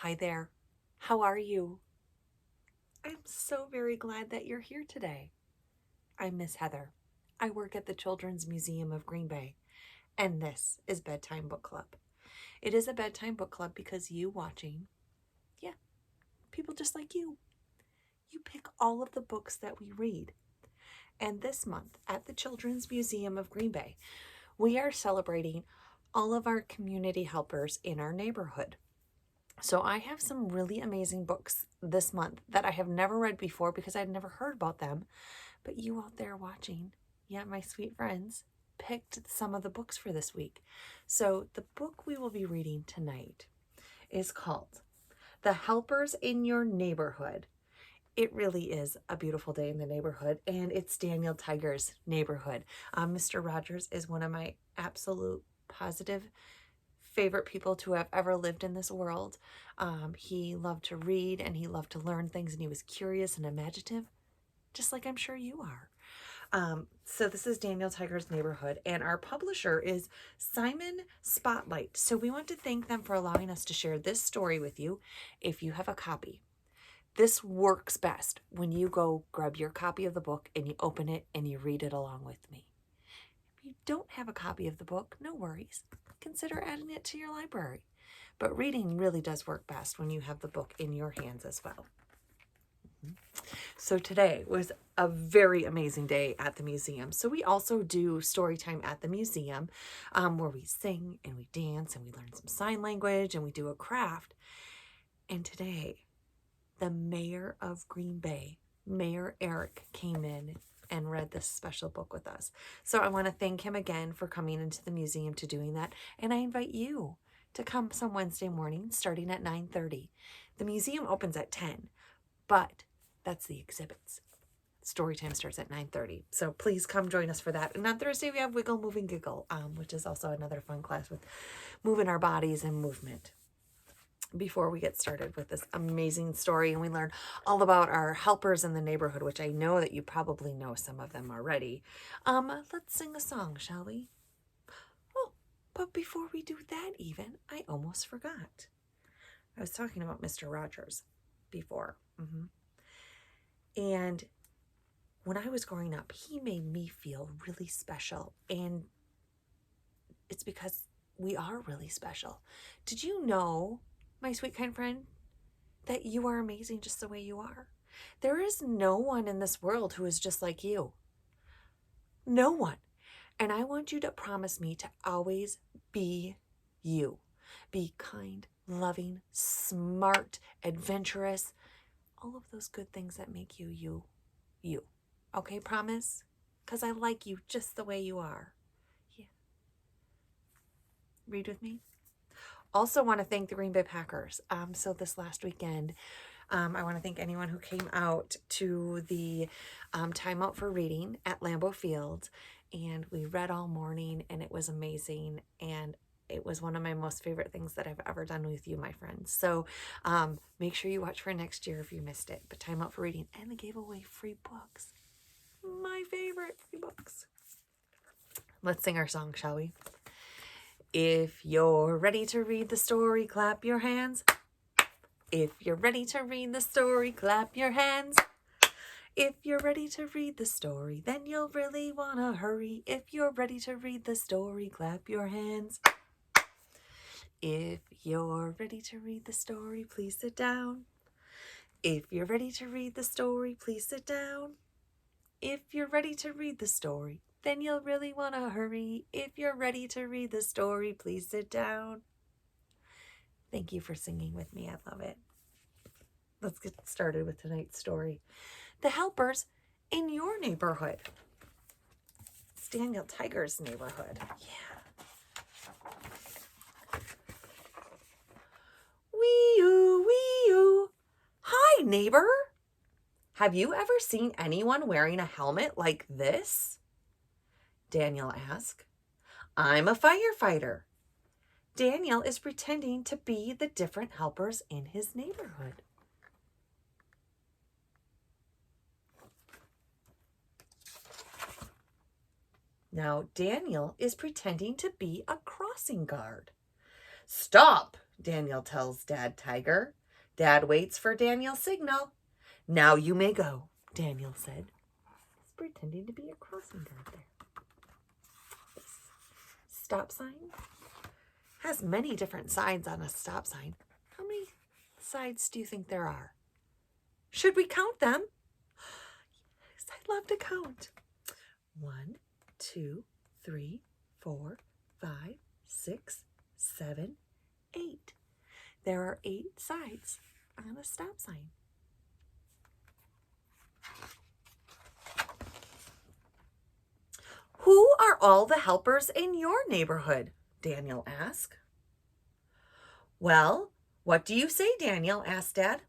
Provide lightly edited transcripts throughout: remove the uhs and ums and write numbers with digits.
Hi there. How are you? I'm so very glad that you're here today. I'm Miss Heather. I work at the Children's Museum of Green Bay, and this is Bedtime Book Club. It is a bedtime book club because you watching, yeah, people just like you pick all of the books that we read. And this month at the Children's Museum of Green Bay, we are celebrating all of our community helpers in our neighborhood. So I have some really amazing books this month that I have never read before because I'd never heard about them. But you out there watching, yeah, my sweet friends, picked some of the books for this week. So the book we will be reading tonight is called The Helpers in Your Neighborhood. It really is a beautiful day in the neighborhood, and it's Daniel Tiger's neighborhood. Mr. Rogers is one of my absolute positive favorite people to have ever lived in this world. He loved to read and he loved to learn things, and he was curious and imaginative, just like I'm sure you are. So this is Daniel Tiger's Neighborhood, and our publisher is Simon Spotlight. So we want to thank them for allowing us to share this story with you. If you have a copy, this works best when you go grab your copy of the book and you open it and you read it along with me. If you don't have a copy of the book, no worries. Consider adding it to your library. But reading really does work best when you have the book in your hands as well. So today was a very amazing day at the museum. So we also do story time at the museum, where we sing and we dance and we learn some sign language and we do a craft. And today, the mayor of Green Bay, Mayor Eric, came in and read this special book with us. So I want to thank him again for coming into the museum to doing that. And I invite you to come some Wednesday morning starting at 9:30. The museum opens at 10, but that's the exhibits. Story time starts at 9:30. So please come join us for that. And on Thursday we have Wiggle, Move, and Giggle, which is also another fun class with moving our bodies and movement. Before we get started with this amazing story and we learn all about our helpers in the neighborhood, which I know that you probably know some of them already, let's sing a song, shall we? Oh, but before we do that even, I almost forgot. I was talking about Mr. Rogers before. And when I was growing up, he made me feel really special. And it's because we are really special. Did you know, my sweet kind friend, that you are amazing just the way you are? There is no one in this world who is just like you. No one. And I want you to promise me to always be you. Be kind, loving, smart, adventurous, all of those good things that make you you. Okay, promise? Because I like you just the way you are. Yeah. Read with me. Also want to thank the Green Bay Packers. So this last weekend, I want to thank anyone who came out to the timeout for reading at Lambeau Field. And we read all morning, and it was amazing. And it was one of my most favorite things that I've ever done with you, my friends. So make sure you watch for next year if you missed it. But timeout for reading. And they gave away free books. My favorite free books. Let's sing our song, shall we? If you're ready to read the story, clap your hands. If you're ready to read the story, clap your hands. If you're ready to read the story, then you'll really want to hurry. If you're ready to read the story, clap your hands. If you're ready to read the story, please sit down. If you're ready to read the story, please sit down. If you're ready to read the story, then you'll really want to hurry. If you're ready to read the story, please sit down. Thank you for singing with me. I love it. Let's get started with tonight's story. The Helpers in Your Neighborhood. It's Daniel Tiger's neighborhood. Yeah. Wee-oo, wee-oo. Hi, neighbor. Have you ever seen anyone wearing a helmet like this? Daniel asked. I'm a firefighter. Daniel is pretending to be the different helpers in his neighborhood. Now, Daniel is pretending to be a crossing guard. Stop! Daniel tells Dad Tiger. Dad waits for Daniel's signal. Now you may go, Daniel said. He's pretending to be a crossing guard there. This stop sign has many different signs on a stop sign. How many sides do you think there are? Should we count them? Yes, I'd love to count. 1, 2, 3, 4, 5, 6, 7, 8. There are 8 sides on a stop sign. Who are all the helpers in your neighborhood? Daniel asked. Well, what do you say, Daniel? Asked Dad.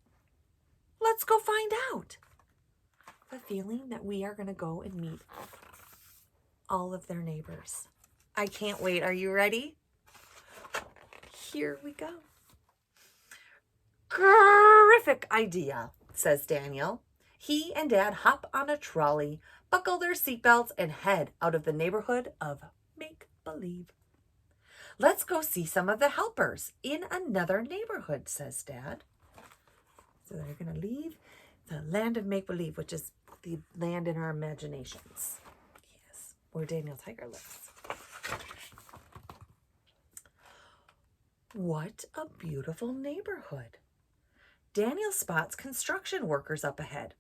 Let's go find out. The feeling that we are going to go and meet all of their neighbors. I can't wait. Are you ready? Here we go. Terrific idea, says Daniel. He and Dad hop on a trolley, buckle their seatbelts, and head out of the neighborhood of make-believe. Let's go see some of the helpers in another neighborhood, says Dad. So they're going to leave the land of make-believe, which is the land in our imaginations. Yes, where Daniel Tiger lives. What a beautiful neighborhood. Daniel spots construction workers up ahead.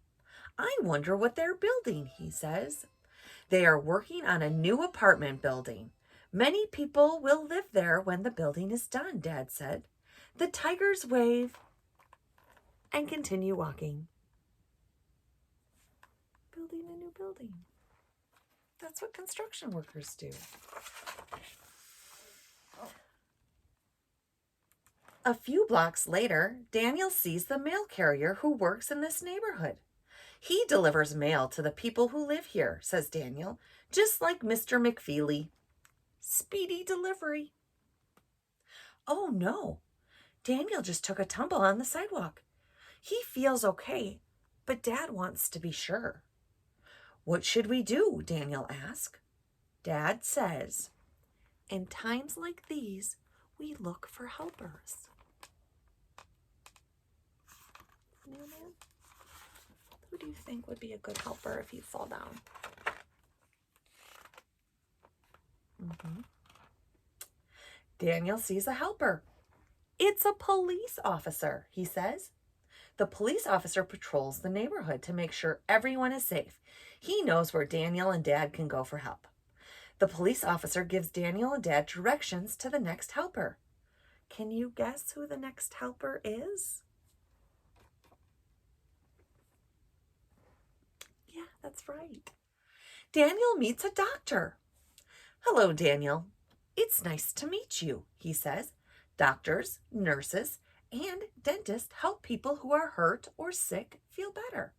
I wonder what they're building, he says. They are working on a new apartment building. Many people will live there when the building is done, Dad said. The tigers wave and continue walking. Building a new building. That's what construction workers do. A few blocks later, Daniel sees the mail carrier who works in this neighborhood. He delivers mail to the people who live here, says Daniel, just like Mr. McFeely. Speedy delivery. Oh no, Daniel just took a tumble on the sidewalk. He feels okay, but Dad wants to be sure. What should we do? Daniel asks. Dad says, in times like these, we look for helpers. Mailman? Who do you think would be a good helper if you fall down? Daniel sees a helper. It's a police officer, he says. The police officer patrols the neighborhood to make sure everyone is safe. He knows where Daniel and Dad can go for help. The police officer gives Daniel and Dad directions to the next helper. Can you guess who the next helper is? Yeah, that's right. Daniel meets a doctor. Hello, Daniel. It's nice to meet you, he says. Doctors, nurses, and dentists help people who are hurt or sick feel better.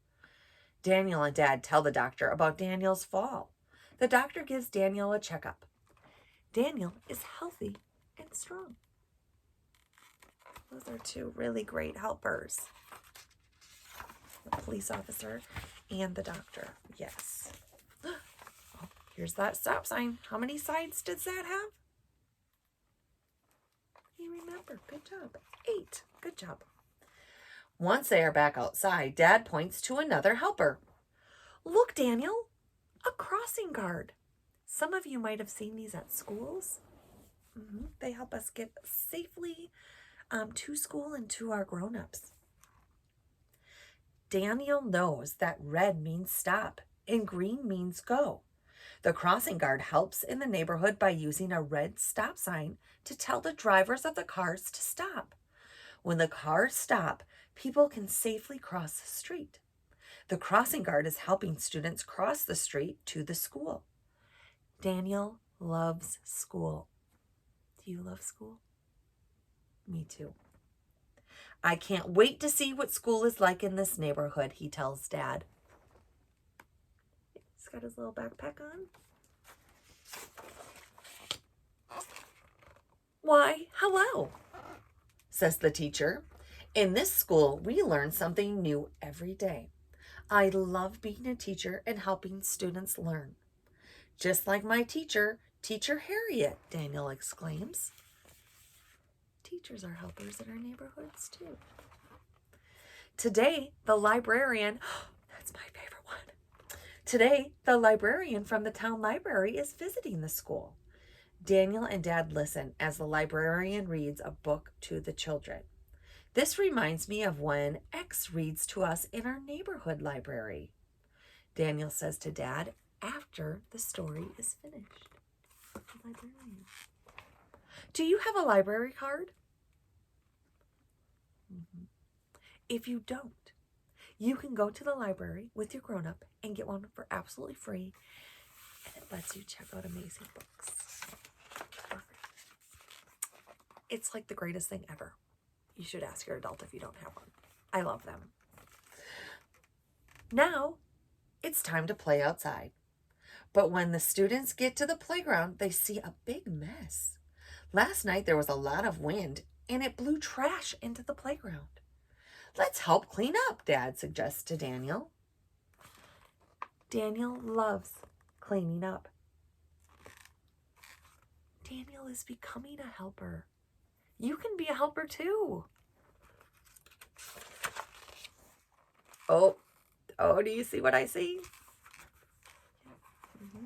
Daniel and Dad tell the doctor about Daniel's fall. The doctor gives Daniel a checkup. Daniel is healthy and strong. Those are 2 really great helpers. The police officer and the doctor. Yes. Oh, here's that stop sign. How many sides does that have? You remember. Good job. 8. Good job. Once they are back outside, Dad points to another helper. Look, Daniel, a crossing guard. Some of you might have seen these at schools. They help us get safely to school and to our grown-ups. Daniel knows that red means stop and green means go. The crossing guard helps in the neighborhood by using a red stop sign to tell the drivers of the cars to stop. When the cars stop, people can safely cross the street. The crossing guard is helping students cross the street to the school. Daniel loves school. Do you love school? Me too. I can't wait to see what school is like in this neighborhood, he tells Dad. He's got his little backpack on. Why, hello, says the teacher. In this school, we learn something new every day. I love being a teacher and helping students learn. Just like my teacher, Teacher Harriet, Daniel exclaims. Teachers are helpers in our neighborhoods too. Today, the librarian, that's my favorite one. Today, the librarian from the town library is visiting the school. Daniel and Dad listen as the librarian reads a book to the children. This reminds me of when X reads to us in our neighborhood library. Daniel says to Dad after the story is finished. The librarian. Do you have a library card? Mm-hmm. If you don't, you can go to the library with your grown-up and get one for absolutely free, and it lets you check out amazing books. It's like the greatest thing ever. You should ask your adult if you don't have one. I love them. Now, it's time to play outside. But when the students get to the playground, they see a big mess. Last night there was a lot of wind, and it blew trash into the playground. Let's help clean up, Dad suggests to Daniel. Daniel loves cleaning up. Daniel is becoming a helper. You can be a helper too. Oh, do you see what I see? Mm-hmm.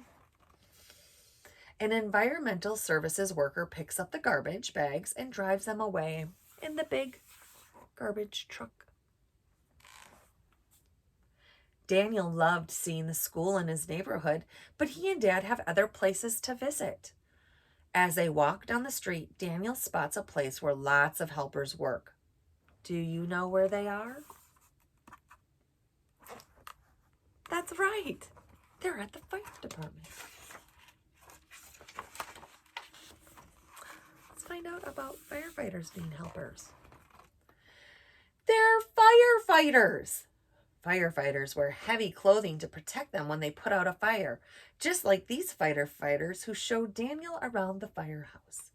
An environmental services worker picks up the garbage bags and drives them away in the big garbage truck. Daniel loved seeing the school in his neighborhood, but he and Dad have other places to visit. As they walk down the street, Daniel spots a place where lots of helpers work. Do you know where they are? That's right. They're at the fire department. Let's find out about firefighters being helpers. They're firefighters. Firefighters wear heavy clothing to protect them when they put out a fire, just like these firefighters who showed Daniel around the firehouse.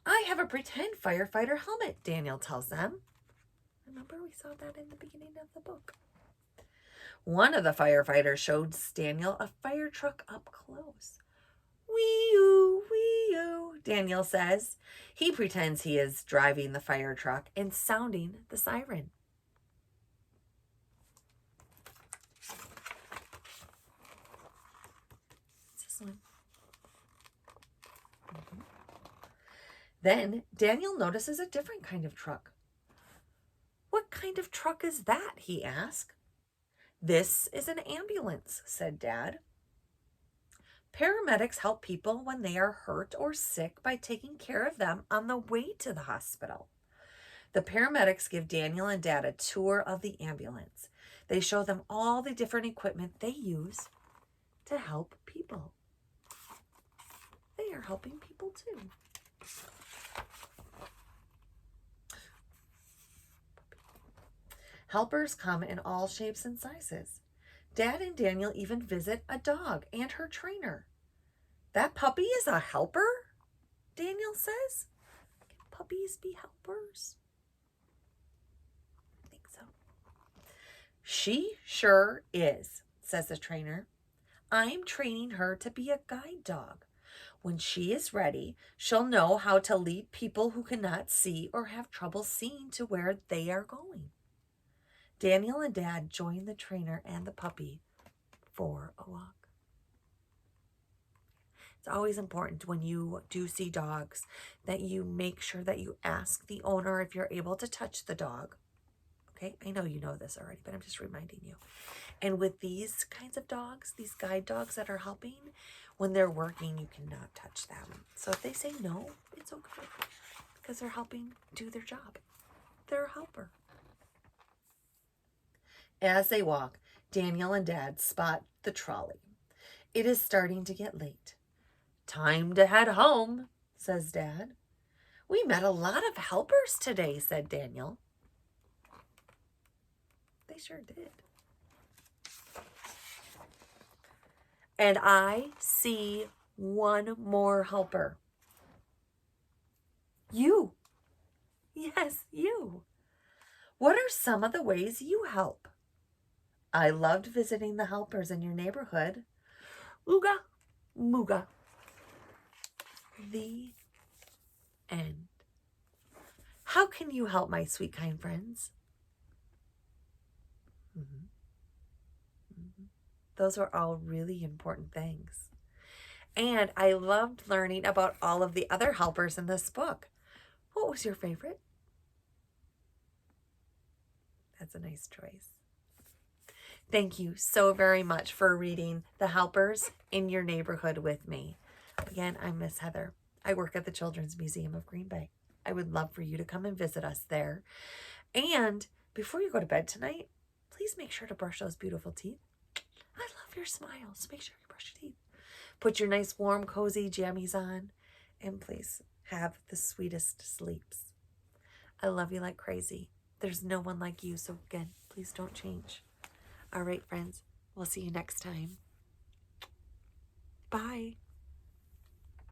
I have a pretend firefighter helmet, Daniel tells them. Remember, we saw that in the beginning of the book. One of the firefighters shows Daniel a fire truck up close. Wee-oo, wee-oo, Daniel says. He pretends he is driving the fire truck and sounding the siren. Mm-hmm. Then Daniel notices a different kind of truck. What kind of truck is that? He asked. This is an ambulance, said Dad. Paramedics help people when they are hurt or sick by taking care of them on the way to the hospital. The paramedics give Daniel and Dad a tour of the ambulance. They show them all the different equipment they use to help people. They are helping people too. Helpers come in all shapes and sizes. Dad and Daniel even visit a dog and her trainer. That puppy is a helper? Daniel says. Can puppies be helpers? I think so. She sure is, says the trainer. I'm training her to be a guide dog. When she is ready, she'll know how to lead people who cannot see or have trouble seeing to where they are going. Daniel and Dad join the trainer and the puppy for a walk. It's always important when you do see dogs that you make sure that you ask the owner if you're able to touch the dog. Okay, I know you know this already, but I'm just reminding you. And with these kinds of dogs, these guide dogs that are helping, when they're working, you cannot touch them. So if they say no, it's okay because they're helping do their job. They're a helper. As they walk, Daniel and Dad spot the trolley. It is starting to get late. Time to head home, says Dad. We met a lot of helpers today, said Daniel. They sure did. And I see one more helper. You. Yes, you. What are some of the ways you help? I loved visiting the helpers in your neighborhood. Ooga, mooga. The end. can you help my sweet, kind friends? Mhm. Mhm. Those are all really important things. And I loved learning about all of the other helpers in this book. What was your favorite? That's a nice choice. Thank you so very much for reading The Helpers in Your Neighborhood with me. Again, I'm Miss Heather. I work at the Children's Museum of Green Bay. I would love for you to come and visit us there. And before you go to bed tonight, please make sure to brush those beautiful teeth. I love your smiles. Make sure you brush your teeth. Put your nice, warm, cozy jammies on. And please have the sweetest sleeps. I love you like crazy. There's no one like you. So again, please don't change. All right, friends. We'll see you next time. Bye.